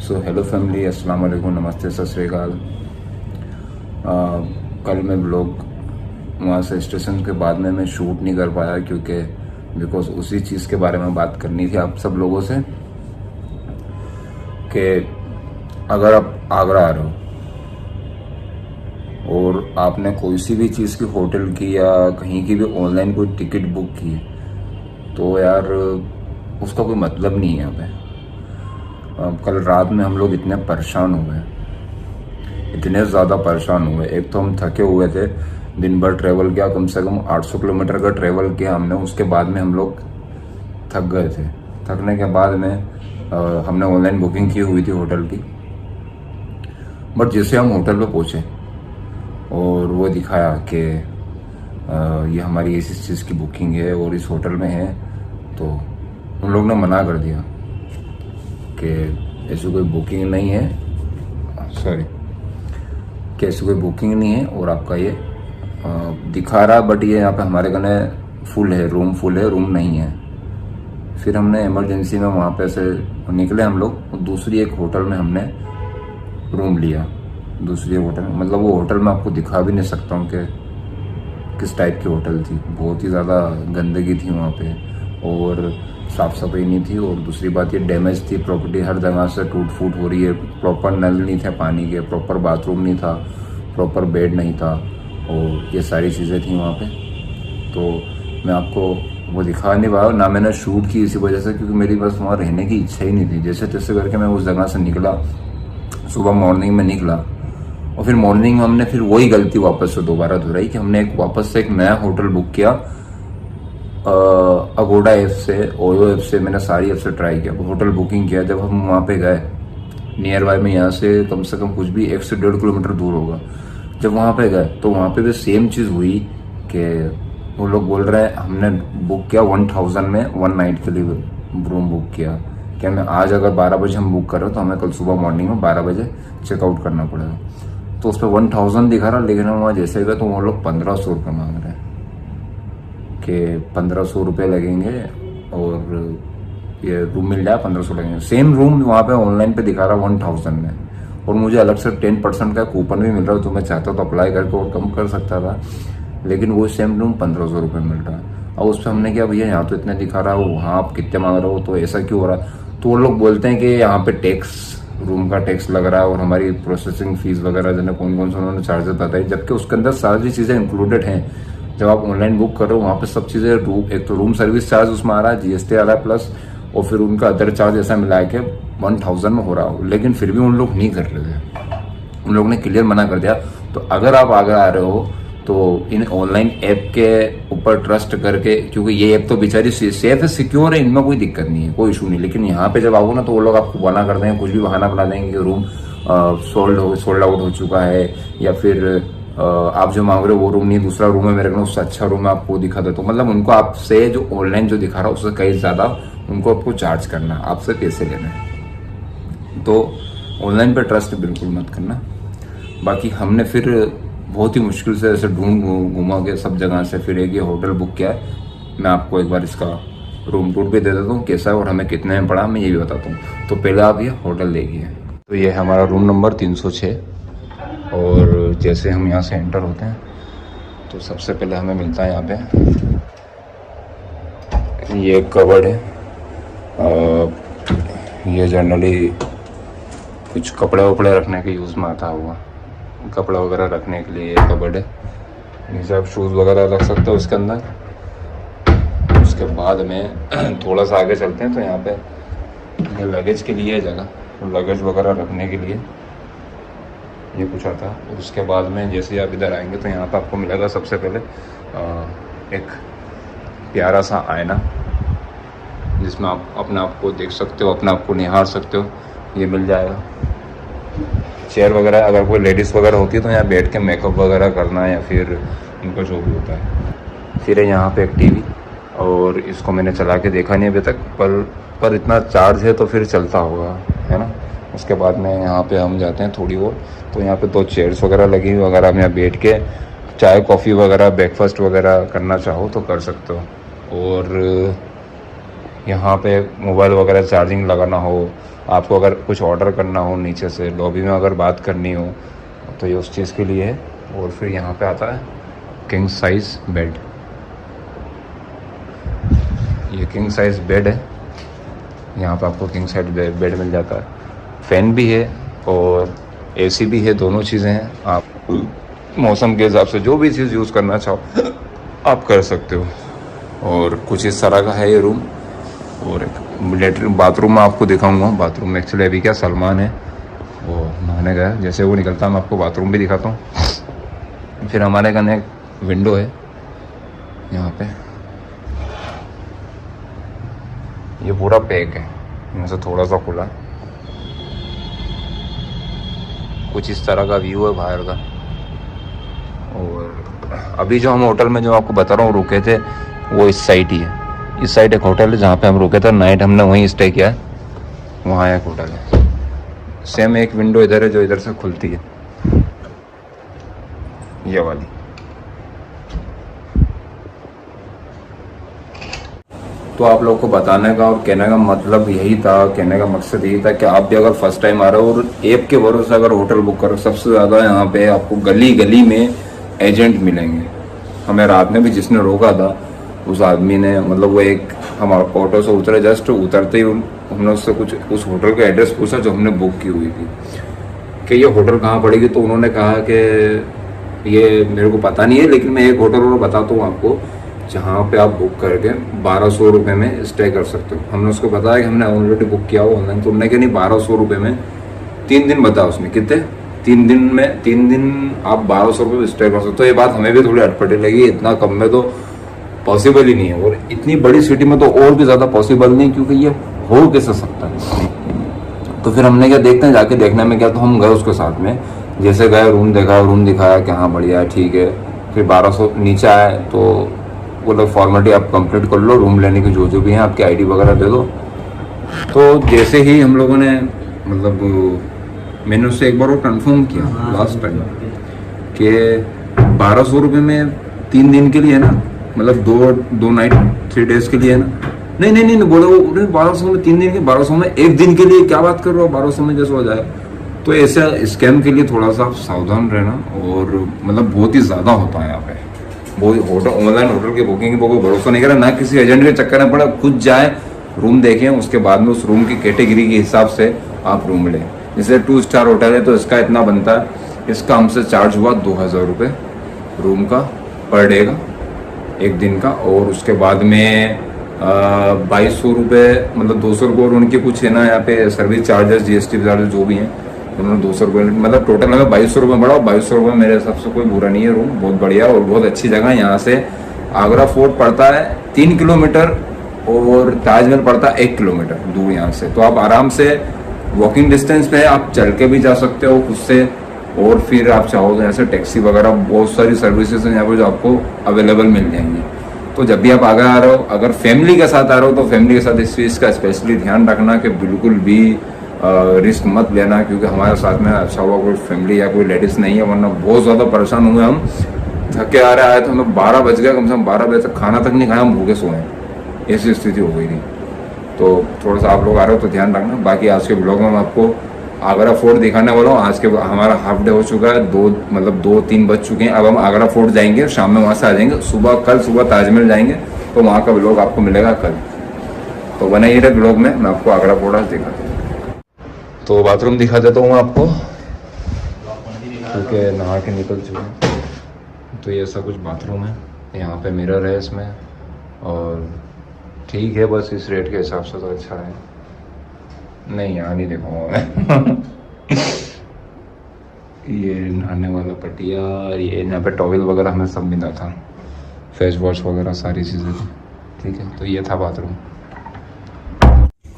So hello family, अस्सलाम वालेकुम, नमस्ते, सत श्री अकाल। कल मैं ब्लॉग वहाँ से स्टेशन के बाद में मैं शूट नहीं कर पाया क्योंकि बिकॉज उसी चीज़ के बारे में बात करनी थी आप सब लोगों से कि अगर आप आगरा आ रहे हो और आपने कोई सी भी चीज़ की होटल की या कहीं की भी ऑनलाइन कोई टिकट बुक की तो यार उसका कोई मतलब नहीं है यहाँ पे। कल रात में हम लोग इतने परेशान हुए, इतने ज़्यादा परेशान हुए। एक तो हम थके हुए थे, दिन भर ट्रैवल किया, कम से कम 800 किलोमीटर का ट्रैवल किया हमने। उसके बाद में हम लोग थक गए थे। थकने के बाद में हमने ऑनलाइन बुकिंग की हुई थी होटल की, बट जैसे हम होटल पे पहुँचे और वो दिखाया कि ये हमारी इस चीज़ की बुकिंग है और इस होटल में है, तो उन लोग ने मना कर दिया कि ऐसी कोई बुकिंग नहीं है, सॉरी कि ऐसी कोई बुकिंग नहीं है और आपका ये दिखा रहा, बट ये यहाँ पे हमारे कने फुल है, रूम फुल है, रूम नहीं है। फिर हमने इमरजेंसी में वहाँ पे से निकले हम लोग, दूसरी एक होटल में हमने रूम लिया। दूसरी होटल मतलब वो होटल मैं आपको दिखा भी नहीं सकता हूँ कि किस टाइप की होटल थी। बहुत ही ज़्यादा गंदगी थी वहाँ पे और साफ़ सफाई नहीं थी। और दूसरी बात ये डैमेज थी प्रॉपर्टी, हर जगह से टूट फूट हो रही है। प्रॉपर नल नहीं थे पानी के, प्रॉपर बाथरूम नहीं था, प्रॉपर बेड नहीं था और ये सारी चीज़ें थी वहाँ पे। तो मैं आपको वो दिखा नहीं पाया, ना मैंने शूट की इसी वजह से क्योंकि मेरी बस वहाँ रहने की इच्छा ही नहीं थी। जैसे तैसे करके मैं उस जगह से निकला, सुबह मॉर्निंग में निकला और फिर मॉर्निंग में हमने फिर वही गलती वापस से दोबारा दोहराई कि हमने वापस से एक नया होटल बुक किया। अगोडा ऐप से, ओयो ऐप से, मैंने सारी ऐप से ट्राई किया, होटल बुकिंग किया। जब हम वहाँ पे गए, नियर बाय में यहाँ से कम कुछ भी 1 से 1.5 किलोमीटर दूर होगा। जब वहाँ पे गए तो वहाँ पे भी सेम चीज़ हुई कि वो लोग बोल रहे हैं हमने बुक किया 1000 में 1 नाइट के लिए रूम बुक किया। क्या मैं आज अगर 12 बजे हम बुक कर रहे हो तो हमें कल सुबह मॉर्निंग में 12 बजे चेकआउट करना पड़ेगा। तो उस पर 1000 दिखा रहा, लेकिन हम वहाँ जैसे गए तो वो लोग 1500 रुपये मांग रहे हैं कि 1500 रुपये लगेंगे और ये रूम मिल जाए, 1500 लगेंगे। सेम रूम वहाँ पे ऑनलाइन पे दिखा रहा 1000 में और मुझे अलग से 10% का कूपन भी मिल रहा है, तो मैं चाहता तो अप्लाई करके और कम कर सकता था, लेकिन वो सेम रूम 1500 रुपये मिल रहा है। और उस पर हमने क्या, भैया यहाँ तो इतने दिखा रहा है, वहाँ आप कितने मांग रहे हो, तो ऐसा क्यों हो रहा है? तो वो लोग बोलते हैं कि यहाँ पे टैक्स, रूम का टैक्स लग रहा है और हमारी प्रोसेसिंग फीस वगैरह जो कौन से उन्होंने चार्जेस बताई, जबकि उसके अंदर सारी चीज़ें इंक्लूडेड हैं। जब आप ऑनलाइन बुक कर रहे हो वहाँ पे सब चीज़ें, एक तो रूम सर्विस चार्ज उसमें आ रहा है, GST आ रहा है प्लस, और फिर उनका अदर चार्ज ऐसा मिला के 1000 में हो रहा हो, लेकिन फिर भी उन लोग नहीं कर रहे थे। उन लोगों ने क्लियर मना कर दिया। तो अगर आप आगरा आ रहे हो तो इन ऑनलाइन ऐप के ऊपर ट्रस्ट करके, क्योंकि ये ऐप तो बेचारी सेफ है, सिक्योर है, इनमें कोई दिक्कत नहीं है, कोई इशू नहीं। लेकिन यहाँ पे जब आओगे ना तो वो लोग आपको बना कर देंगे, कुछ भी बहाना बना देंगे कि रूम सोल्ड आउट हो चुका है, या फिर आप जो मांग रहे हो वो रूम नहीं, दूसरा रूम है मेरे को, उससे अच्छा रूम है आपको दिखा दे। तो मतलब उनको आपसे जो ऑनलाइन जो दिखा रहा है उससे कहीं ज़्यादा उनको आपको चार्ज करना, आपसे पैसे लेना है। तो ऑनलाइन पे ट्रस्ट बिल्कुल मत करना। बाकी हमने फिर बहुत ही मुश्किल से ऐसे ढूंढ घुमा के सब जगह से फिर एक ये होटल बुक किया है। मैं आपको एक बार इसका रूम टूर भी दे देता हूँ कैसा है और हमें कितने में पड़ा, मैं ये भी बताता हूँ। तो पहले आप ये होटल देखिए। तो ये हमारा रूम नंबर 306 और जैसे हम यहाँ से एंटर होते हैं तो सबसे पहले हमें मिलता है यहाँ पे ये कबर्ड है। ये जनरली कुछ कपड़े वपड़े रखने के यूज़ में आता हुआ, कपड़ा वगैरह रखने के लिए ये कबर्ड है। नीचे आप शूज़ वगैरह रख सकते हो इसके अंदर। उसके बाद में थोड़ा सा आगे चलते हैं तो यहाँ पे ये लगेज के लिए जगह, लगेज वगैरह रखने के लिए ये कुछ आता है। उसके बाद में जैसे आप इधर आएंगे तो यहाँ पे आपको मिलेगा सबसे पहले एक प्यारा सा आईना जिसमें आप अपने आप को देख सकते हो, अपने आप को निहार सकते हो, ये मिल जाएगा। चेयर वगैरह अगर कोई लेडीज़ वगैरह होती है तो यहाँ बैठ के मेकअप वगैरह करना या फिर उनका जो भी होता है। फिर है यहाँ पे एक टीवी, और इसको मैंने चला के देखा नहीं अभी तक, पर इतना चार्ज है तो फिर चलता होगा, है ना। उसके बाद में यहाँ पे हम जाते हैं थोड़ी और, तो यहाँ पे 2 चेयर्स वगैरह लगी हुई, अगर आप यहाँ बैठ के चाय कॉफ़ी वगैरह ब्रेकफास्ट वगैरह करना चाहो तो कर सकते हो। और यहाँ पे मोबाइल वगैरह चार्जिंग लगाना हो, आपको अगर कुछ ऑर्डर करना हो, नीचे से लॉबी में अगर बात करनी हो, तो ये उस चीज़ के लिए है। और फिर यहाँ पे आता है किंग साइज़ बेड। ये किंग साइज़ बेड है, यहाँ पे आपको किंग साइज बेड मिल जाता है। फ़ैन भी है और एसी भी है, दोनों चीज़ें हैं। आप मौसम के हिसाब से जो भी चीज़ यूज़ करना चाहो आप कर सकते हो। और कुछ इस तरह का है ये रूम। और एक लेटरिन बाथरूम में आपको दिखाऊंगा। बाथरूम में एक्चुअली अभी क्या सलमान है वो नहाने गया, जैसे वो निकलता मैं आपको बाथरूम भी दिखाता हूँ। फिर हमारे घर एक विंडो है यहाँ पे, ये पूरा पैक है, यहाँ से थोड़ा सा खुला, कुछ इस तरह का व्यू है बाहर का। और अभी जो हम होटल में जो आपको बता रहा हूँ रुके थे वो इस साइड ही है। इस साइड एक होटल है जहाँ पे हम रुके थे, नाइट हमने वहीं स्टे किया है, वहाँ एक होटल है। सेम एक विंडो इधर है जो इधर से खुलती है, ये वाली। तो आप लोग को बताने का और कहने का मतलब यही था, कहने का मकसद यही था कि आप भी अगर फर्स्ट टाइम आ रहे हो और ऐप के भरोसे अगर होटल बुक करो, सबसे ज़्यादा यहाँ पे आपको गली गली में एजेंट मिलेंगे। हमें रात में भी जिसने रोका था उस आदमी ने, मतलब वो एक हम ऑटो से उतरे, जस्ट उतरते ही हमने उससे कुछ उस होटल का एड्रेस पूछा जो हमने बुक की हुई थी कि ये होटल कहाँ पड़ेगी। तो उन्होंने कहा कि ये मेरे को पता नहीं है, लेकिन मैं एक होटल और बताता हूँ आपको जहाँ पे आप बुक करके 1200 रुपये में स्टे कर सकते हो। हमने उसको बताया कि हमने ऑलरेडी बुक किया हो ऑनलाइन, तो उन्होंने कहा नहीं 1200 रुपये में 3 दिन बताया उसने, कितने 3 दिन में 3 दिन आप 1200 रुपये में स्टे कर सकते हो। तो ये बात हमें भी थोड़ी अटपटी लगी, इतना कम में तो पॉसिबल ही नहीं है, और इतनी बड़ी सिटी में तो और भी ज़्यादा पॉसिबल नहीं, क्योंकि ये हो कैसे सकता है। तो फिर हमने क्या देखते हैं, जाके देखने में क्या, तो हम गए उसके साथ में, जैसे गए रूम देखा, रूम दिखाया कि हाँ बढ़िया है ठीक है। फिर 1200 नीचे आए तो वो लोग फॉर्मेलिटी आप कंप्लीट कर लो, रूम लेने की जो भी हैं आपकी आईडी वगैरह दे दो। तो जैसे ही हम लोगों ने मतलब मैंने उससे एक बार वो कंफर्म किया लास्ट टाइम कि 1200 रुपये में 3 दिन के लिए है ना, मतलब दो नाइट 3 डेज के लिए है ना। नहीं नहीं नहीं बोला वो 1200 में 3 दिन के, 1200 में 1 दिन के लिए क्या बात कर रहे हो, 1200 में जैसे हो जाए। तो ऐसा स्कैम के लिए थोड़ा सा आप सावधान रहना, और मतलब बहुत ही ज़्यादा होता है यहाँ पे। वो होटल ऑनलाइन होटल की बुकिंग पर कोई भरोसा नहीं करा, ना किसी एजेंट के चक्कर में पड़ा, खुद जाए रूम देखें, उसके बाद में उस रूम की कैटेगरी के हिसाब से आप रूम लें। जैसे 2 स्टार होटल है तो इसका इतना बनता है, इसका हमसे चार्ज हुआ 2000 रुपये रूम का पर डे का, 1 दिन का। और उसके बाद में 2200 रुपये, मतलब 200 रुपये और उनके कुछ है ना यहाँ पे सर्विस चार्जेस, GST चार्जेस जो भी हैं, उन्होंने 200 रुपये, मतलब टोटल हमें 2200 रुपये बढ़ा। 2200 रुपये मेरे हिसाब से कोई बुरा नहीं है, रूम बहुत बढ़िया और बहुत अच्छी जगह। यहाँ से आगरा फोर्ट पड़ता है 3 किलोमीटर और ताजमहल पड़ता है 1 किलोमीटर दूर यहाँ से। तो आप आराम से वॉकिंग डिस्टेंस पे है, आप चल के भी जा सकते हो खुद से, और फिर आप चाहो तो ऐसे टैक्सी वगैरह बहुत सारी सर्विसेज हैं यहाँ पर जो आपको अवेलेबल मिल जाएंगी। तो जब भी आप आगरा आ रहे हो, अगर फैमिली के साथ आ रहे हो तो फैमिली के साथ इस चीज़ का स्पेशली ध्यान रखना कि बिल्कुल भी रिस्क मत लेना, क्योंकि हमारे साथ में अच्छा हुआ कोई फैमिली या कोई लेडीज़ नहीं है, वरना बहुत ज़्यादा परेशान हुए हम। थके आ रहे आए तो हमें 12 बज गया, कम से कम 12 बजे तक खाना तक नहीं खाया, हम भूखे सोए, ऐसी स्थिति हो गई थी। तो थोड़ा सा आप लोग आ रहे हो तो ध्यान रखना। बाकी आज के ब्लॉग में मैं आपको आगरा फोर्ट दिखाने वाला हूँ। आज के हमारा हाफ डे हो चुका है, 2-3 बज चुके हैं। अब हम आगरा फोर्ट जाएंगे, शाम में वहाँ से आ जाएंगे, कल सुबह ताजमहल जाएंगे, तो वहाँ का ब्लॉग आपको मिलेगा कल। तो बने ही रहे ब्लॉग में, मैं आपको आगरा फोर्ट आज दिखाता हूँ। तो बाथरूम दिखा देता हूँ आपको, क्योंकि नहा के निकल चुके हैं। तो ये ऐसा कुछ बाथरूम है, यहाँ पे मिरर है इसमें, और ठीक है बस इस रेट के हिसाब से तो अच्छा है। नहीं यहाँ नहीं देखूँगा मैं ये नहाने वाला पटिया, ये यहाँ पे टॉवल वगैरह हमें सब मिला था, फेस वॉश वगैरह सारी चीज़ें थी। ठीक है, तो ये था बाथरूम।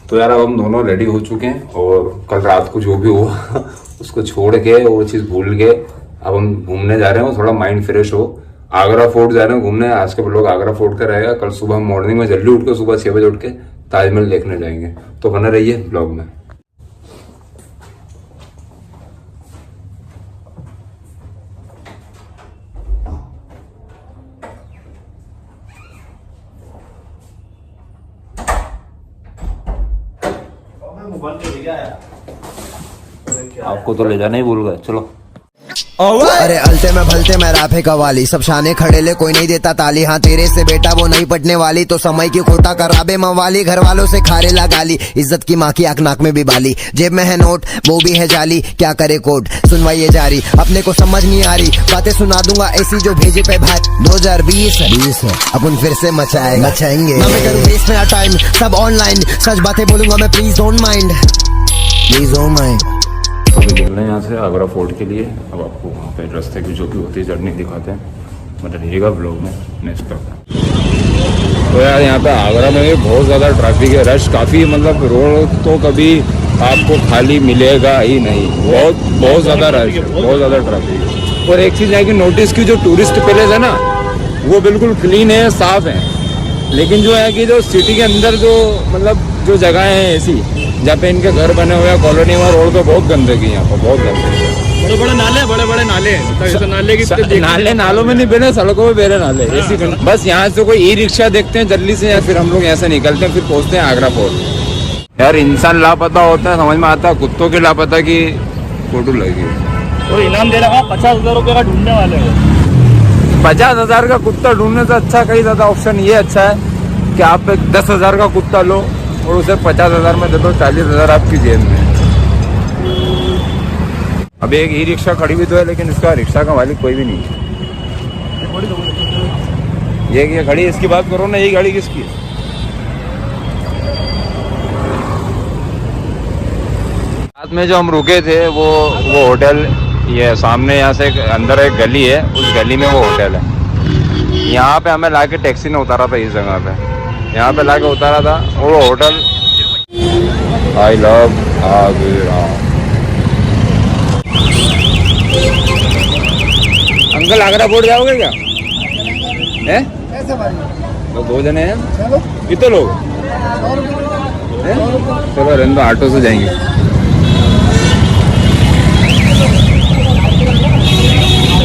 तो यार अब हम दोनों रेडी हो चुके हैं, और कल रात को जो भी हुआ उसको छोड़ के, वो चीज़ भूल के अब हम घूमने जा रहे हो, थोड़ा माइंड फ्रेश हो। आगरा फोर्ट जा रहे हैं घूमने। आज के ब्लॉग आगरा फोर्ट का रहेगा। कल सुबह मॉर्निंग में जल्दी उठ के, सुबह 6 बजे उठ के ताजमहल देखने जाएंगे। तो बना रहिए ब्लॉग में। आपको तो ले जाना ही भूल गए, चलो। अरे अलते में भलते में राफे कवाली, सब शाने खड़े ले कोई नहीं देता ताली। हाँ तेरे से बेटा वो नहीं पटने वाली, तो समय की खोटा कराबे मवाली। घर वालों से खारे ला गाली, इज्जत की माँ की आंख नाक में भी बाली। जेब में है नोट वो भी है जाली, क्या करे कोड सुनवाइए जारी। अपने को समझ नहीं आ रही बातें सुना दूंगा ऐसी जो भेजे पे भाई। 2020 है अपन फिर से मचाएंगे। ना मैं करूँ वेस्ट मेरा टाइम, सब ऑनलाइन सच बातें बोलूंगा मैं, please don't mind, please don't mind. तो अभी निकल रहे हैं यहाँ से आगरा फोर्ट के लिए। अब आपको वहाँ पे रास्ते की जो भी होती है जर्नी दिखाते हैं, मतलब रहिएगा व्लॉग में नेक्स्ट तक। तो यार यहाँ पे आगरा में भी बहुत ज़्यादा ट्रैफिक है, रश काफ़ी, मतलब रोड तो कभी आपको खाली मिलेगा ही नहीं, बहुत ज़्यादा रश है, बहुत ज़्यादा ट्रैफिक है। और एक चीज़ है कि नोटिस की जो टूरिस्ट पैलेस है ना, वो बिल्कुल क्लीन है, साफ़ है। लेकिन जो है कि जो सिटी के अंदर जो मतलब जो जगह है ऐसी जहाँ पे इनके घर बने हुए हैं कॉलोनी में, रोड पे बहुत गंदगी है, यहाँ पर बहुत गंदगी है। बड़े बड़े नाले नाले नालों में नहीं बने, सड़कों में बेरे नाले ऐसी। बस यहाँ से कोई ई रिक्शा देखते हैं जल्दी से, या फिर हम लोग यहाँ से निकलते हैं, फिर पहुँचते हैं आगरा फोर्ट। यार इंसान लापता होता है समझ में आता है, कुत्तों के लापता की फोटो लगी। और इनाम दे रहा 50,000 रुपये का ढूंढने वाले हैं। 50,000 का कुत्ता ढूंढने से अच्छा कई ज्यादा ऑप्शन ये अच्छा है कि आप 10,000 का कुत्ता लो और उसे 50,000 में दे दो, 40,000 आपकी जेब में। अब एक ई रिक्शा खड़ी हुई तो है, लेकिन इसका रिक्शा का मालिक कोई भी नहीं है। ये खड़ी, इसकी बात करो ना, यही गाड़ी किसकी है? रात में जो हम रुके थे वो होटल, ये सामने यहाँ से अंदर एक गली है, उस गली में वो होटल है। यहाँ पे हमें लाके टैक्सी ने उतारा था, इस जगह पे यहाँ पे लाके उतारा था। और वो hotel I love Agra. Uncle Agra fort जाओगे क्या? हैं? तो 2 जने हैं, कितने लोग हैं? चलो रहने दो, ऑटो से जाएंगे।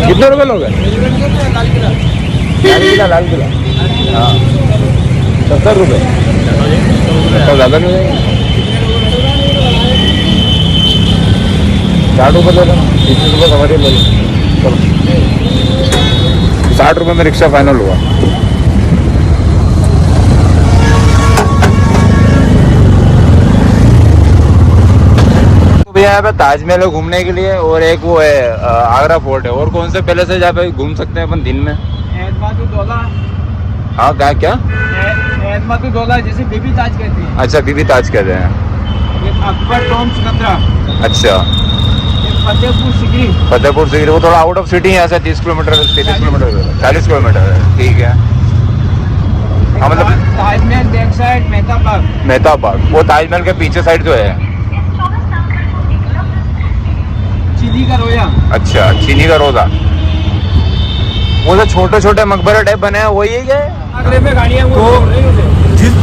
कितने रुपए लोग हैं? लाल किला हाँ 70 रुपये, तो ज़्यादा नहीं होगा। 60 रुपये दे देना, 30 रुपये सवारी ले लो। चलो 60 रुपये में रिक्शा फाइनल हुआ। तो भैया यहाँ पे ताजमहल है घूमने के लिए, और एक वो है आगरा फोर्ट है। और कौन से पैलेस है जहाँ पे घूम सकते हैं अपन दिन में? हाँ क्या दौला, जैसे बीबी ताज कहते हैं। अच्छा बीबी ताज कहते हैं। अकबर टॉम सिकंदरा। अच्छा फतेहपुर सिकरी, वो थोड़ा आउट ऑफ सिटी है, ऐसा 30 किलोमीटर 33 किलोमीटर 40 किलोमीटर है, ठीक है। हाँ मतलब Taj Mahal back side Mehta park, वो ताजमहल के पीछे साइड जो है चीनी का रोजा। अच्छा चीनी का रोजा, वो जो छोटे छोटे मकबरे टाइप बने हैं वही है। आगरे में गाड़ियाँ तो जिस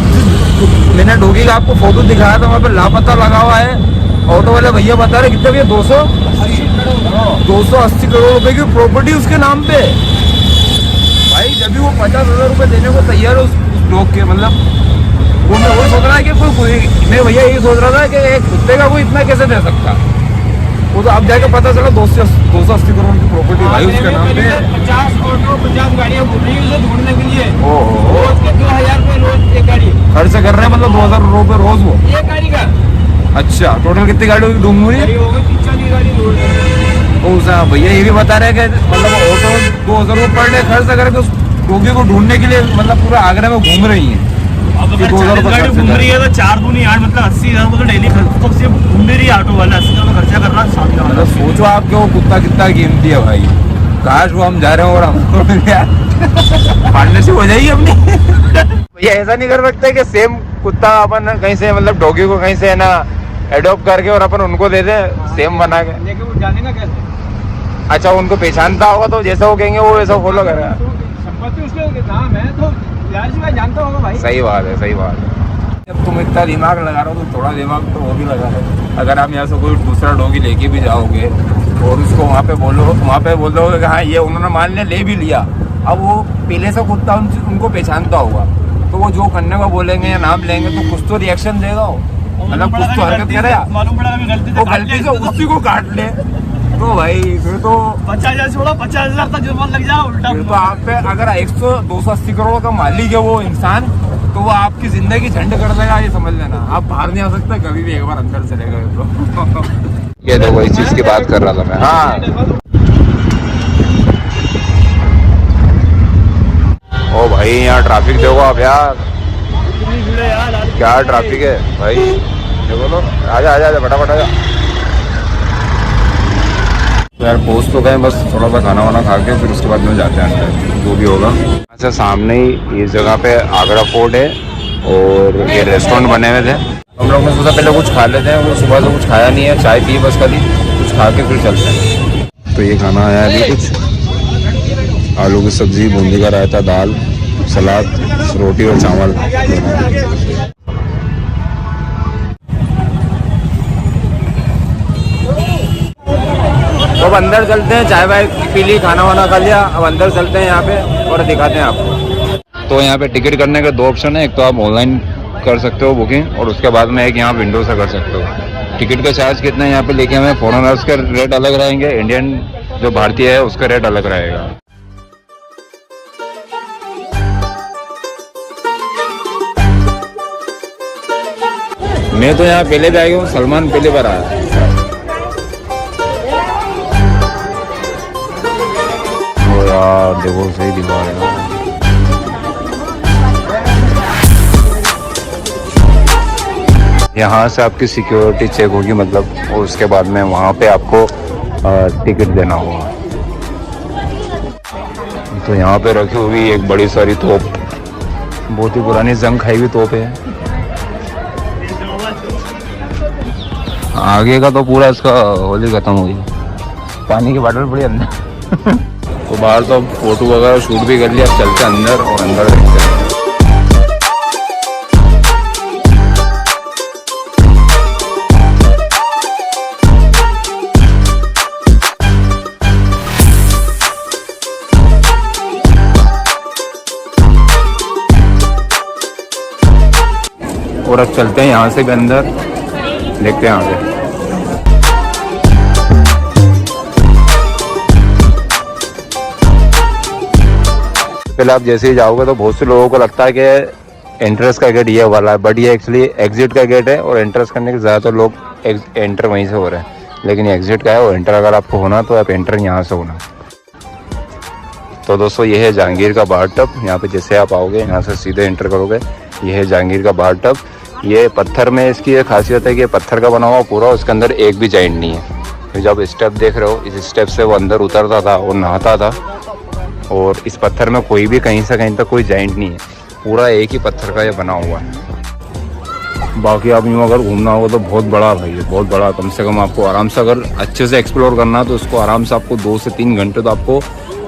मैंने डोगी का आपको फोटो दिखाया था, वहाँ पे लापता लगा हुआ है। ऑटो वाले भैया बता रहे कितने भैया 280 करोड़ रुपए की प्रॉपर्टी उसके नाम पे। भाई जब भी वो 50,000 रुपए देने को तैयार है उस लोग के, मतलब वो मैं वही सोच रहा है कि मैं भैया यही सोच रहा था कि एक कुत्ते का कोई इतना कैसे दे सकता। वो तो अब जाके पता चला 280 करोड़ की प्रॉपर्टी भाई उसके नाम पे। 50 ऑटो 50 गाड़ियाँ घूम रही है उसे ढूंढने के लिए। रोज के 2,000 रुपये रोज एक गाड़ी खर्च कर रहे हैं, मतलब 2,000 रुपये रोज वो एक गाड़ी का। अच्छा टोटल कितनी गाड़ी होगी ढूंढ रही? 40 गाड़ी। भैया ये भी बता रहे हैं कि मतलब ऑटो 2,000 रुपये पर डे खर्च करके उस डोगी को ढूंढने के लिए मतलब पूरा आगरा में घूम रही है। अब अगर 40 गाड़ी घूम रही है तो 4 दूनी 8 मतलब 80,000 रुपये तो डेली तो सिर्फ घूम रही है ऑटो वाला 80,000 खर्चा कर रहा है। मतलब सोचो आपके वो कुत्ता कितना कीमती है भाई, काश वो हम जा रहे हो और हमको मिल गया, पार्टनरशिप हो जाएगी अपनी। भैया ऐसा नहीं कर सकते कि सेम कुत्ता अपन कहीं से मतलब डॉगी को कहीं से है ना एडॉप्ट करके और अपन उनको दे दे सेम बना के? लेकिन वो जानेगा कैसे? अच्छा उनको पहचानता होगा तो जैसा वो कहेंगे वो वैसा फॉलो करेगा। संपत्ति उसके नाम है तो जानता होगा भाई। सही बात है, सही बात है। जब तुम इतना दिमाग लगा रहे हो तो थोड़ा दिमाग तो वो भी लगा रहे। अगर आप यहाँ से कोई दूसरा डॉगी लेके भी जाओगे और उसको वहाँ पे बोलोगे कि हाँ ये उन्होंने मान ले भी लिया, अब वो पहले से कुत्ता उनको पहचानता होगा तो वो जो करने को बोलेंगे या नाम लेंगे तो कुछ तो रिएक्शन देगा वो। मतलब कुछ तो हरकत करे, मालूम पड़ा कि गलती वो गलती से उसी को काट ले तो भाई फिर तो 50,000 छोड़ो, 50,000 तक जुर्माना लग जाए उल्टा। फिर तो आप पे अगर 280 करोड़ का मालिक है वो इंसान, तो वो आपकी जिंदगी झंड कर देगा, ये समझ लेना। आप बाहर नहीं आ सकते कभी भी, एक बार अंदर चले गए तो। ये देखो इस चीज की बात कर रहा था मैं। हाँ ओ भाई यहाँ ट्रैफिक देखो आप यार, क्या ट्रैफिक है भाई, देखो लो। आजा आजा आजा फटाफट आजा। तो यार पहुँच तो गए, बस थोड़ा सा खाना वाना खा के फिर उसके बाद में जाते हैं अंदर, जो भी होगा। अच्छा सामने ही इस जगह पे आगरा फोर्ट है और ये रेस्टोरेंट बने हुए थे। हम लोग ने सोचा पहले कुछ खा लेते हैं, वो सुबह से कुछ खाया नहीं है, चाय पी बस खाली, कुछ खा के फिर चलते हैं। तो ये खाना आया अभी कुछ आलू की सब्जी, बूंदी का रायता, दाल, सलाद, रोटी और चावल। तो अब अंदर चलते हैं, चाय वाय पी ली, खाना वाना खा लिया, अब अंदर चलते हैं यहाँ पे और दिखाते हैं आपको। तो यहाँ पे टिकट करने के दो ऑप्शन है, एक तो आप ऑनलाइन कर सकते हो बुकिंग, और उसके बाद में एक यहाँ विंडो से कर सकते हो। टिकट का चार्ज कितना है यहाँ पे लेके हमें, फॉरेनर्स के रेट अलग रहेंगे, इंडियन जो भारतीय है उसका रेट अलग रहेगा। मैं तो यहाँ पहले भी आई हूँ, सलमान पहले बार आया। ओ यार देखो सही दिखा रहे हैं। यहाँ से आपकी सिक्योरिटी चेक होगी मतलब, और उसके बाद में वहाँ पे आपको टिकट देना होगा। तो यहाँ पे रखी हुई एक बड़ी सारी तोप, बहुत ही पुरानी जंग खाई हुई तोप है। आगे का तो पूरा इसका होली खत्म हो गई, पानी की बॉटल पड़ी अंदर। तो बाहर तो फोटो वगैरह शूट भी कर लिया, अब चलते अंदर और अंदर देखते हैं। और अब चलते हैं यहाँ से भी अंदर, देखते हैं आगे। पहले आप जैसे ही जाओगे तो बहुत से लोगों को लगता है कि एंट्रेंस का गेट ये वाला है, बट ये एक्चुअली एग्जिट का गेट है, और एंट्रेंस करने के ज़्यादातर लोग एंटर वहीं से हो रहे हैं, लेकिन ये एग्जिट का है। और एंटर अगर आपको होना तो आप एंटर यहाँ से होना। तो दोस्तों ये है जहांगीर का बाथ टब। यहाँ पे जैसे आप आओगे यहाँ से सीधे एंटर करोगे, ये है जहांगीर का बाथ टब। ये पत्थर में इसकी ये खासियत है कि पत्थर का बना हुआ पूरा, उसके अंदर एक भी जॉइंट नहीं है। तो जब स्टेप देख रहे हो, इस स्टेप से वो अंदर उतरता था और नहाता था, और इस पत्थर में कोई भी कहीं से कहीं तक कोई जॉइंट नहीं है, पूरा एक ही पत्थर का ये बना हुआ है। बाकी आप यूँ अगर घूमना होगा तो बहुत बड़ा भाई है, बहुत बड़ा। कम से कम आपको आराम से अगर अच्छे से एक्सप्लोर करना है तो उसको आराम से आपको 2 से 3 घंटे तो आपको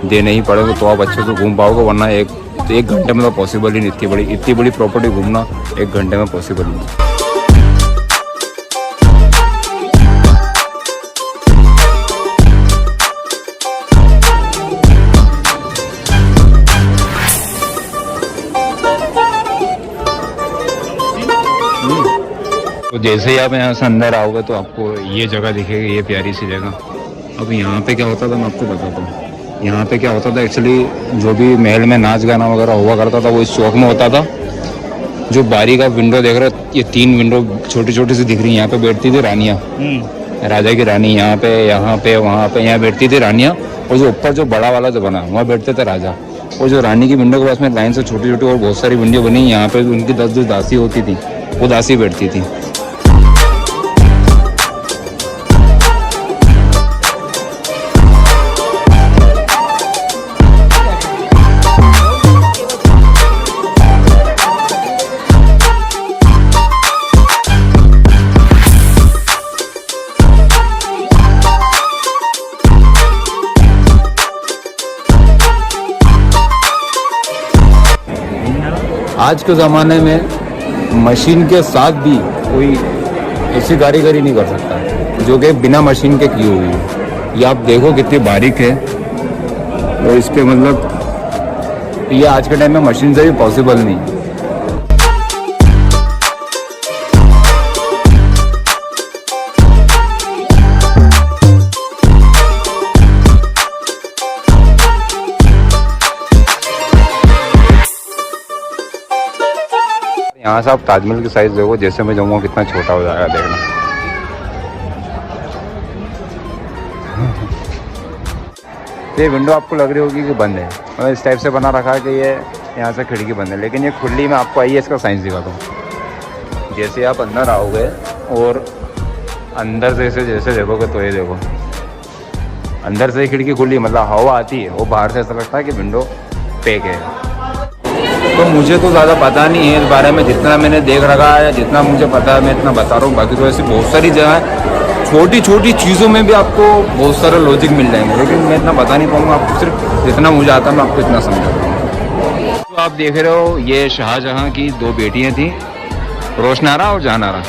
देने ही पड़ेगा, तो आप अच्छे से घूम पाओगे। वरना एक घंटे में तो पॉसिबल ही नहीं, इतनी बड़ी प्रॉपर्टी घूमना 1 घंटे में पॉसिबल नहीं। तो जैसे ही आप यहाँ से अंदर आओगे तो आपको ये जगह दिखेगी, ये प्यारी सी जगह। अब यहाँ पे क्या होता था मैं आपको बताता हूँ। यहाँ पे क्या होता था एक्चुअली, जो भी महल में नाच गाना वगैरह हुआ करता था वो इस चौक में होता था। जो बारी का विंडो देख रहे हो, ये 3 विंडो छोटी छोटी सी दिख रही है, यहाँ पे बैठती थी रानियाँ, राजा की रानी। यहाँ पे वहाँ पे यहाँ बैठती थी रानियाँ, और जो ऊपर जो बड़ा वाला जो बना वहाँ बैठते थे राजा। और जो रानी की विंडो के पास में लाइन से छोटी छोटी और बहुत सारी विंडो बनी, यहाँ पे उनकी 10 दासी होती थी, वो दासी बैठती थी। आज के ज़माने में मशीन के साथ भी कोई ऐसी कारीगरी नहीं कर सकता जो कि बिना मशीन के की हुई है। ये आप देखो कितनी बारीक है, और इस पे मतलब ये आज के टाइम में मशीन से भी पॉसिबल नहीं। यहाँ से आप ताजमहल की साइज़ देखो, जैसे मैं जाऊँगा कितना छोटा हो जाएगा, देखना। ये विंडो आपको लग रही होगी कि बंद है, मतलब इस टाइप से बना रखा है कि ये यहाँ से खिड़की बंद है, लेकिन ये खुली में आपको आइए इसका साइंस दिखाता हूँ। जैसे आप अंदर आओगे और अंदर से जैसे देखोगे तो ये देखो, अंदर से खिड़की खुली, मतलब हवा आती है, वो बाहर से ऐसा लगता है कि विंडो पैक है। तो मुझे तो ज़्यादा पता नहीं है इस बारे में, जितना मैंने देख रखा है, जितना मुझे पता है मैं इतना बता रहा हूँ। बाकी तो ऐसी बहुत सारी जगह है, छोटी छोटी चीज़ों में भी आपको बहुत सारे लॉजिक मिल जाएंगे, लेकिन मैं इतना बता नहीं पाऊँगा आपको। सिर्फ जितना मुझे आता है मैं आपको इतना समझा दूँगा। तो आप देख रहे हो, ये शाहजहाँ की 2 बेटियाँ थीं, रोशनारा और जहानारा।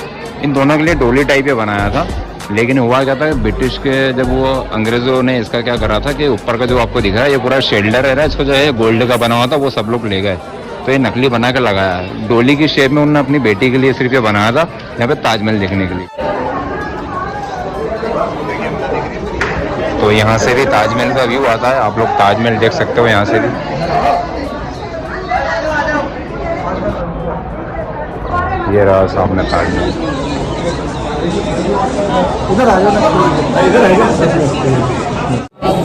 इन दोनों के लिए डोली टाइप ये बनाया था, लेकिन हुआ क्या था, ब्रिटिश के जब वो अंग्रेज़ों ने इसका क्या करा था कि ऊपर का जो आपको दिख रहा है ये पूरा शेल्डर है, इसको जो है गोल्ड का बना हुआ था, वो सब लोग ले गए, तो ये नकली बना के लगाया है। डोली की शेप में उन्होंने अपनी बेटी के लिए सिर्फ ये बनाया था, यहाँ पे ताजमहल देखने के लिए। तो यहाँ से भी ताजमहल का व्यू आता है, आप लोग ताजमहल देख सकते हो यहाँ से भी। ये रहा सामने ताजमहल।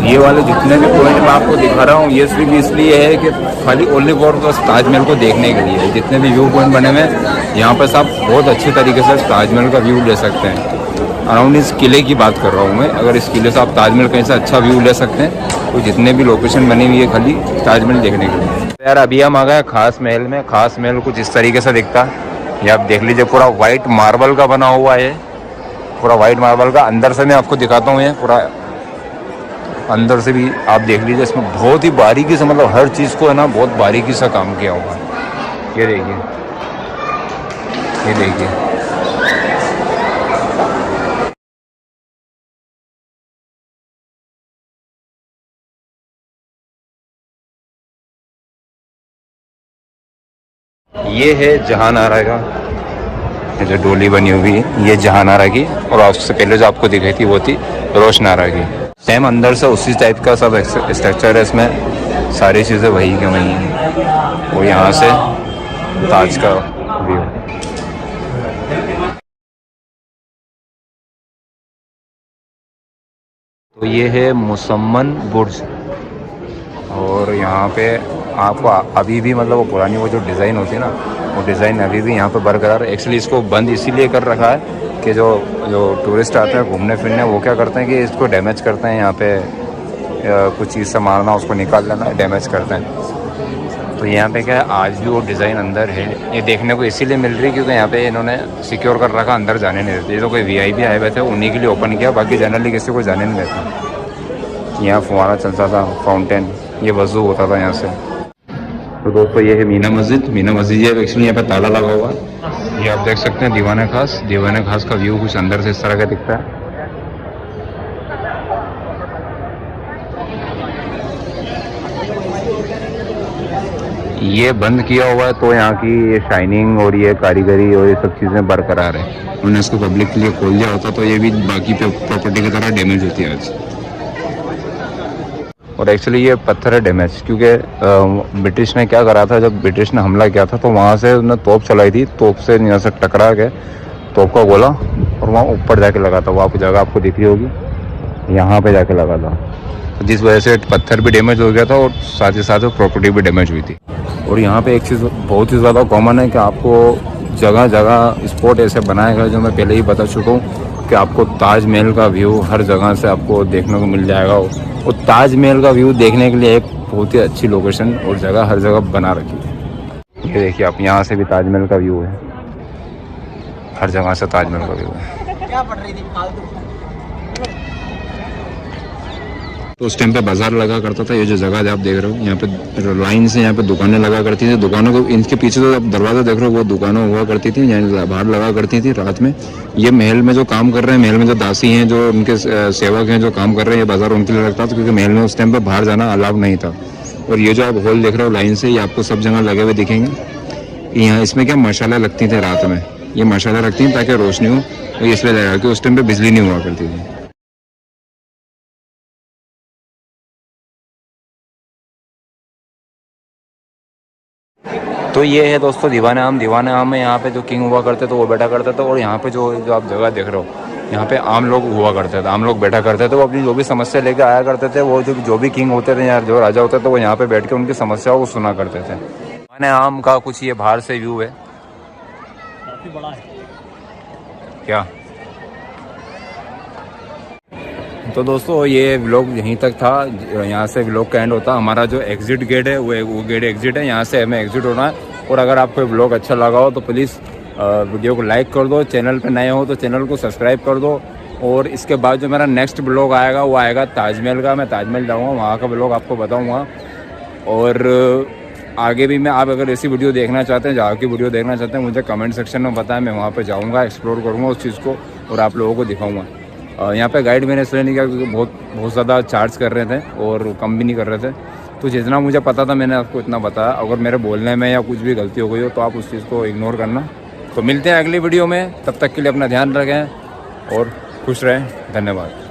ये वाले जितने भी पॉइंट मैं आपको दिखा रहा हूँ, ये सिर्फ इसलिए है कि खाली ओनली फॉर बस ताजमहल को देखने के लिए। जितने भी व्यू पॉइंट बने हुए हैं यहाँ पर सब बहुत अच्छी तरीके से ताजमहल का व्यू ले सकते हैं। अराउंड इस किले की बात कर रहा हूँ मैं, अगर इस किले से आप ताजमहल कहीं से अच्छा व्यू ले सकते हैं, तो जितने भी लोकेशन बनी हुई है खाली ताजमहल देखने के लिए। यार अभी हम आ गए खास महल में। खास महल कुछ इस तरीके से दिखता है, ये आप देख लीजिए, पूरा वाइट मार्बल का बना हुआ है, पूरा वाइट मार्बल का। अंदर से मैं आपको दिखाता हूँ, ये पूरा अंदर से भी आप देख लीजिए, इसमें बहुत ही बारीकी से, मतलब हर चीज़ को है ना बहुत बारीकी से काम किया हुआ है। ये देखिए, ये देखिए, ये है जहानारा का, ये जो डोली बनी हुई है ये जहानारा की, और उससे पहले जो आपको दिखाई थी वो थी रोशनारा की। सेम अंदर से उसी टाइप का सब स्ट्रक्चर है, इसमें सारी चीज़ें वही की वही हैं। वो यहाँ से ताज का व्यू। तो ये है मुसम्मन बुर्ज, और यहाँ पे आपको अभी भी, मतलब वो पुरानी वो जो डिज़ाइन होती है ना, वो डिज़ाइन अभी भी यहाँ पे बरकरार है। एक्चुअली इसको बंद इसीलिए कर रखा है कि जो टूरिस्ट आते हैं घूमने फिरने, वो क्या करते हैं कि इसको डैमेज करते हैं, यहाँ पे कुछ चीज़ से मारना, उसको निकाल लेना, डैमेज करते हैं। तो यहाँ पे क्या है, आज भी वो डिज़ाइन अंदर है। ये देखने को इसीलिए मिल रही है क्योंकि यहाँ पे इन्होंने सिक्योर कर रखा, अंदर जाने नहीं देते। ये तो कोई VIP आए हुए थे, उन्हीं के लिए ओपन किया, बाकी जनरली किसी को जाने नहीं देते। यहाँ फुवारा चलता था, फाउंटेन, ये वज़ू होता था यहाँ से। तो दोस्तों ये है मीना मस्जिद। मीना मस्जिद है, एक्चुअली यहाँ पे ताला लगा हुआ है। ये आप देख सकते हैं दीवाने खास का व्यू कुछ अंदर से इस तरह का दिखता है। ये बंद किया हुआ है, तो यहाँ की ये शाइनिंग और ये कारीगरी और ये सब चीज़ें बरकरार है। उन्होंने इसको पब्लिक के लिए खोल दिया होता तो ये भी बाकी प्रॉपर्टी की तरह डैमेज होती है आज। और एक्चुअली ये पत्थर है डैमेज, क्योंकि ब्रिटिश ने क्या करा था, जब ब्रिटिश ने हमला किया था तो वहाँ से उन्होंने तोप चलाई थी, तोप से यहाँ से टकरा के तोप का गोला और वहाँ ऊपर जाके लगा था। वो आपको जगह आपको दिख रही होगी, यहाँ पे जाके लगा था, तो जिस वजह से पत्थर भी डैमेज हो गया था और साथ ही साथ प्रॉपर्टी भी डैमेज हुई थी। और यहाँ पे एक चीज़ बहुत ही ज़्यादा कॉमन है कि आपको जगह जगह स्पॉट ऐसे बनाए गए, जो मैं पहले ही बता चुका हूँ कि आपको ताजमहल का व्यू हर जगह से आपको देखने को मिल जाएगा। और ताजमहल का व्यू देखने के लिए एक बहुत ही अच्छी लोकेशन और जगह हर जगह बना रखी है। ये देखिए आप, यहाँ से भी ताजमहल का व्यू है, हर जगह से ताजमहल का व्यू है। क्या पढ़ रही थी? तो उस टाइम पे बाजार लगा करता था। ये जो जगह आप देख रहे हो, यहाँ पे लाइन से यहाँ पे दुकानें लगा करती थी। दुकानों को, इनके पीछे जो आप दरवाजा देख रहे हो वो दुकानें हुआ करती थी, यहाँ बाहर लगा करती थी रात में। ये महल में जो काम कर रहे हैं, महल में जो दासी हैं, जो उनके सेवक हैं जो काम कर रहे हैं, ये बाजार उनके लिए लगता था, क्योंकि महल में उस टाइम पे बाहर जाना अलाउ नहीं था। और ये जो आप हॉल देख रहे हो लाइन से, ये आपको सब जगह लगे हुए दिखेंगे। यहाँ इसमें क्या मशाला लगती थी रात में, ये मशाला रखती थी ताकि रोशनी हो, और इसलिए लगा कि उस टाइम पे बिजली नहीं हुआ करती थी। तो तो ये है दोस्तों दीवाना आम में यहाँ पे जो किंग हुआ करते थे वो बैठा करते थे, और यहाँ पे जो आप जगह देख रहे हो यहाँ पे आम लोग हुआ करते थे, आम लोग बैठा करते थे। वो अपनी जो भी समस्या लेके आया करते थे, वो जो भी किंग होते थे या जो राजा होते थे वो यहाँ पे बैठ के उनकी समस्याओं को सुना करते थे। दीवाने आम का कुछ ये बाहर से व्यू है, काफी बड़ा है क्या। तो दोस्तों ये व्लॉग यहीं तक था, यहाँ से व्लॉग का एंड होता। हमारा जो एग्जिट गेट है वो गेट एग्जिट है, यहाँ से हमें एग्जिट होना है। और अगर आपको व्लॉग अच्छा लगा हो तो प्लीज़ वीडियो को लाइक कर दो, चैनल पे नए हो तो चैनल को सब्सक्राइब कर दो। और इसके बाद जो मेरा नेक्स्ट व्लॉग आएगा वो आएगा ताजमहल का। मैं ताजमहल जाऊँगा, वहाँ का व्लॉग आपको बताऊँगा। और आगे भी मैं, आप अगर ऐसी वीडियो देखना चाहते हैं, जहाँ की वीडियो देखना चाहते हैं, मुझे कमेंट सेक्शन में बताएं। मैं वहाँ पे जाऊँगा, एक्सप्लोर करूँगा उस चीज़ को और आप लोगों को दिखाऊँगा। यहाँ पे गाइड मैंने इसलिए नहीं किया क्योंकि बहुत ज़्यादा चार्ज कर रहे थे और कम भी नहीं कर रहे थे। तो जितना मुझे पता था मैंने आपको इतना बताया। अगर मेरे बोलने में या कुछ भी गलती हो गई हो तो आप उस चीज़ को इग्नोर करना। तो मिलते हैं अगली वीडियो में, तब तक के लिए अपना ध्यान रखें और खुश रहें। धन्यवाद।